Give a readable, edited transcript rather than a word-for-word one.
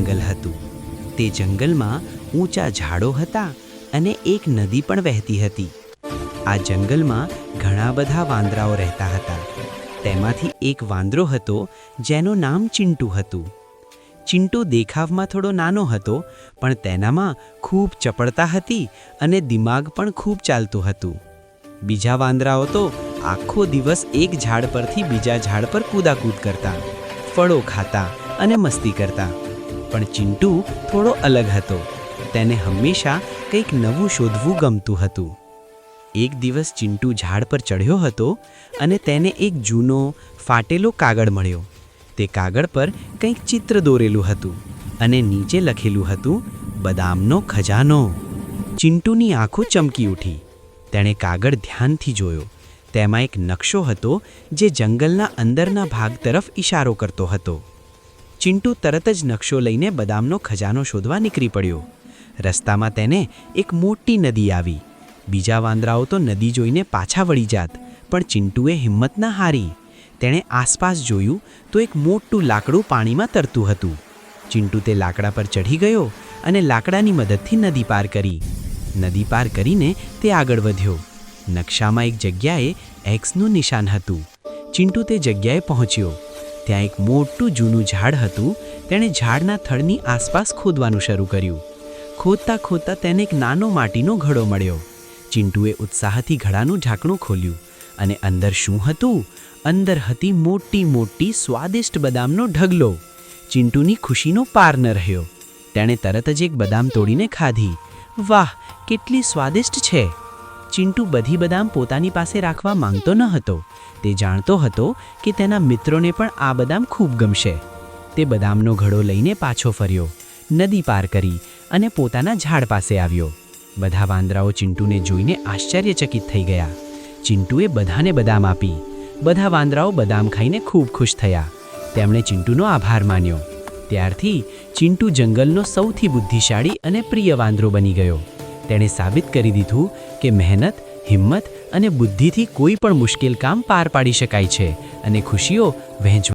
જંગલ હતું. તે જંગલમાં ઊંચા ઝાડો હતા અને એક નદી પણ વહેતી હતી. આ જંગલમાં ઘણા બધા વાંદરાઓ રહેતા હતા. તેમાંથી એક વાંદરો હતો જેનું નામ ચિંટુ હતું. ચિંટુ દેખાવમાં થોડો નાનો હતો, પણ તેનામાં ખૂબ ચપળતા હતી અને દિમાગ પણ ખૂબ ચાલતું હતું. બીજા વાંદરાઓ તો આખો દિવસ એક ઝાડ પરથી બીજા ઝાડ પર કૂદાકૂદ કરતા, ફળો ખાતા અને મસ્તી કરતા. પણ ચિંટુ થોડો અલગ હતો. તેને હંમેશા કંઈક નવું શોધવું ગમતું હતું. એક દિવસ ચિંટુ ઝાડ પર ચડ્યો હતો અને તેને એક જૂનો ફાટેલો કાગળ મળ્યો. તે કાગળ પર કંઈક ચિત્ર દોરેલું હતું અને નીચે લખેલું હતું, બદામનો ખજાનો. ચિંટુની આંખો ચમકી ઉઠી. તેણે કાગળ ધ્યાનથી જોયો. તેમાં એક નકશો હતો જે જંગલના અંદરના ભાગ તરફ ઇશારો કરતો હતો. ચિંટુ તરત જ નકશો લઈને બદામનો ખજાનો શોધવા નીકળી પડ્યો. રસ્તામાં તેને એક મોટી નદી આવી. બીજા વાંદરાઓ તો નદી જોઈને પાછા વળી જાત, પણ ચિંટુએ હિંમત ના હારી. તેણે આસપાસ જોયું તો એક મોટું લાકડું પાણીમાં તરતું હતું. ચિંટુ તે લાકડા પર ચઢી ગયો અને લાકડાની મદદથી નદી પાર કરી. નદી પાર કરીને તે આગળ વધ્યો. નકશામાં એક જગ્યાએ એક્સનું નિશાન હતું. ચિંટુ તે જગ્યાએ પહોંચ્યો. ત્યાં એક મોટું જૂનું ઝાડ હતું. તેણે ઝાડના થડની આસપાસ ખોદવાનું શરૂ કર્યું. ખોદતા ખોદતા તેને એક નાનો માટીનો ઘડો મળ્યો. ચિંટુએ ઉત્સાહથી ઘડાનું ઢાંકણું ખોલ્યું અને અંદર શું હતું? અંદર હતી મોટી મોટી સ્વાદિષ્ટ બદામનો ઢગલો. ચિંટુની ખુશીનો પાર ન રહ્યો. તેણે તરત જ એક બદામ તોડીને ખાધી. વાહ, કેટલી સ્વાદિષ્ટ છે! ચિંટુ બધી બદામ પોતાની પાસે રાખવા માંગતો ન હતો. તે જાણતો હતો કે તેના મિત્રોને પણ આ બદામ ખૂબ ગમશે. તે બદામનો ઘડો લઈને પાછો ફર્યો, નદી પાર કરી અને પોતાના ઝાડ પાસે આવ્યો. બધા વાંદરાઓ ચિંટુને જોઈને આશ્ચર્યચકિત થઈ ગયા. ચિંટુએ બધાને બદામ આપી. બધા વાંદરાઓ બદામ ખાઈને ખૂબ ખુશ થયા. તેમણે ચિંટુનો આભાર માન્યો. ત્યારથી ચિંટુ જંગલનો સૌથી બુદ્ધિશાળી અને પ્રિય વાંદરો બની ગયો. તેણે સાબિત કરી દીધું કે મહેનત, હિંમત અને બુદ્ધિથી કોઈ પણ મુશ્કેલ કામ પાર પાડી શકાય છે અને ખુશીઓ વહેંચવા